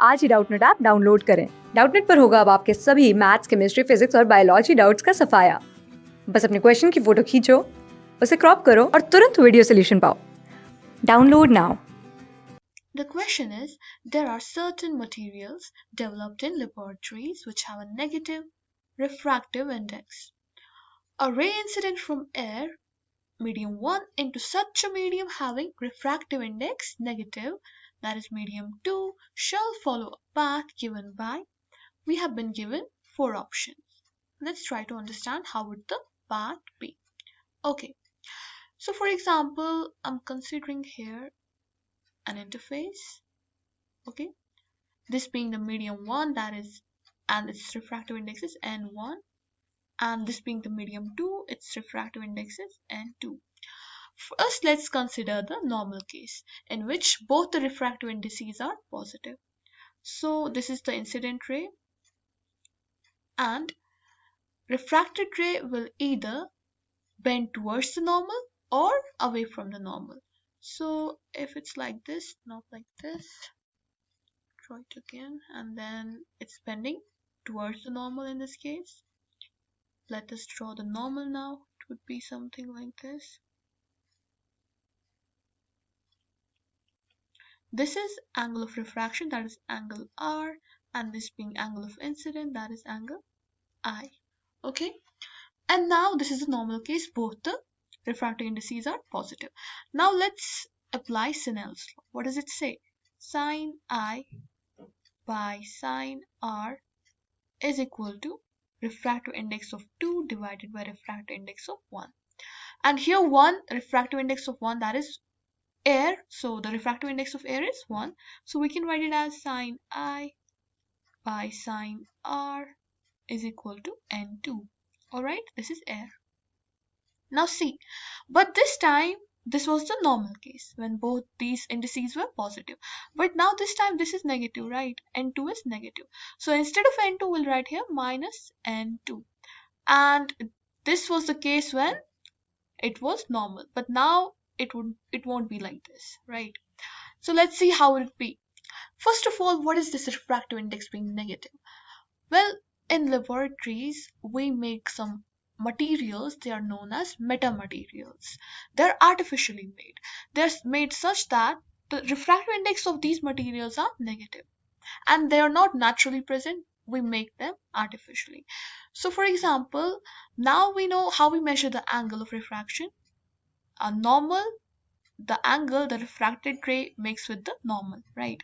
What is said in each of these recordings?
आज ही Doubtnut app download करें। Doubtnut पर होगा अब आपके सभी मैथ्स, केमिस्ट्री, फिजिक्स और बायोलॉजी डाउट्स का सफाया। बस अपने क्वेश्चन की फोटो खींचो, उसे क्रॉप करो और तुरंत वीडियो सोल्यूशन पाओ। Download now. The question is, there are certain materials developed in laboratories which have a negative refractive index. A ray incident from air, medium 1, into such a medium having refractive index negative, that is medium 2, shall follow a path given by. We have been given 4 options. Let's try to understand how would the path be. Okay, so for example, I'm considering here an interface. Okay, this being the medium 1, that is, and its refractive index is n1, and this being the medium 2, its refractive index is n2. First, let's consider the normal case in which both the refractive indices are positive. So this is the incident ray, and refracted ray will either bend towards the normal or away from the normal. So if it's like this, not like this, draw it again, and then it's bending towards the normal in this case. Let us draw the normal now. It would be something like this. This is angle of refraction, that is angle R, and this being angle of incident, that is angle I. Okay, and now this is the normal case, both the refractive indices are positive. Now let's apply Snell's law. What does it say? Sine I by sine R is equal to refractive index of 2 divided by refractive index of 1. And here 1, refractive index of 1, that is air, so the refractive index of air is 1, so we can write it as sine I by sine R is equal to n2. Alright, this is air. Now see, but this time this was the normal case when both these indices were positive, but now this time this is negative, right? N2 is negative, so instead of N2 we'll write here minus N2, and this was the case when it was normal, but now it won't be like this, right? So let's see how it be. First of all, what is this refractive index being negative? Well, in laboratories we make some materials, they are known as metamaterials. They're artificially made. They're made such that the refractive index of these materials are negative, and they are not naturally present. We make them artificially. So for example, now we know how we measure the angle of refraction. A normal, the angle the refracted ray makes with the normal, right?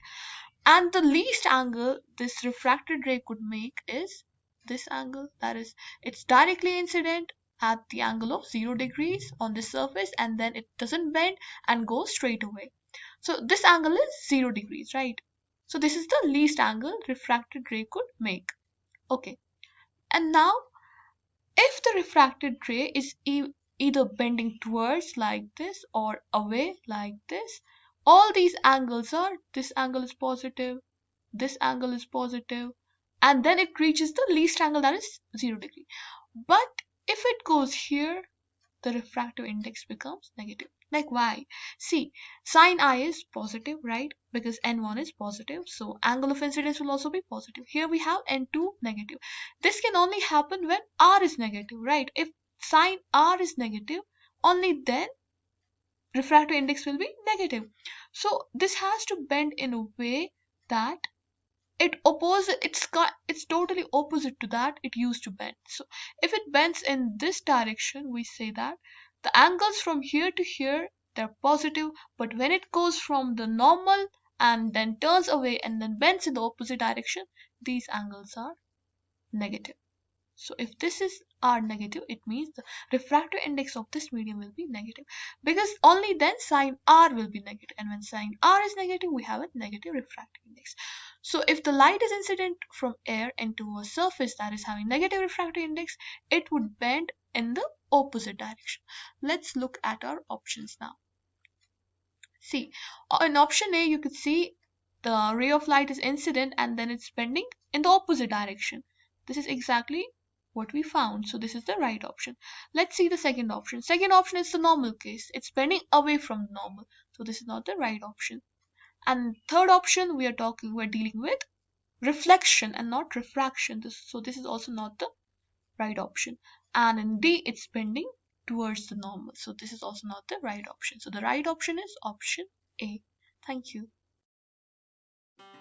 And the least angle this refracted ray could make is this angle, that is, it's directly incident at the angle of 0 degrees on the surface, and then it doesn't bend and goes straight away. So this angle is 0 degrees, right? So this is the least angle refracted ray could make. Okay, and now if the refracted ray is either bending towards like this or away like this, all these angles are, this angle is positive, this angle is positive, and then it reaches the least angle, that is 0 degree. But if it goes here, the refractive index becomes negative. Like why? See, sine I is positive, right? Because n1 is positive, so angle of incidence will also be positive. Here we have n2 negative. This can only happen when R is negative, right? If sine R is negative, only then refractive index will be negative. So this has to bend in a way that it's totally opposite to that it used to bend. So if it bends in this direction, we say that the angles from here to here, they're positive, but when it goes from the normal and then turns away and then bends in the opposite direction, these angles are negative. So if this is R negative, it means the refractive index of this medium will be negative, because only then sine R will be negative, and when sine R is negative, we have a negative refractive index. So if the light is incident from air into a surface that is having negative refractive index, it would bend in the opposite direction. Let's look at our options now. See, in option A, you could see the ray of light is incident and then it's bending in the opposite direction. This is exactly what we found, so this is the right option. Let's see the second option. Second option is the normal case, it's bending away from normal, so this is not the right option. And third option, we're dealing with reflection and not refraction. So this is also not the right option. And in D, it's bending towards the normal. So this is also not the right option. So the right option is option A. Thank you.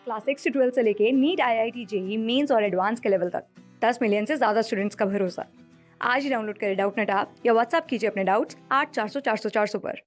Class 6 से 12 से लेके NEET, IIT, JEE mains और advance के level तक 10 million से ज़्यादा students का भरोसा। आज ही डाउनलोड करें डाउटनेट ऐप या व्हाट्सएप कीजिए अपने डाउट्स 8400 400 400 पर।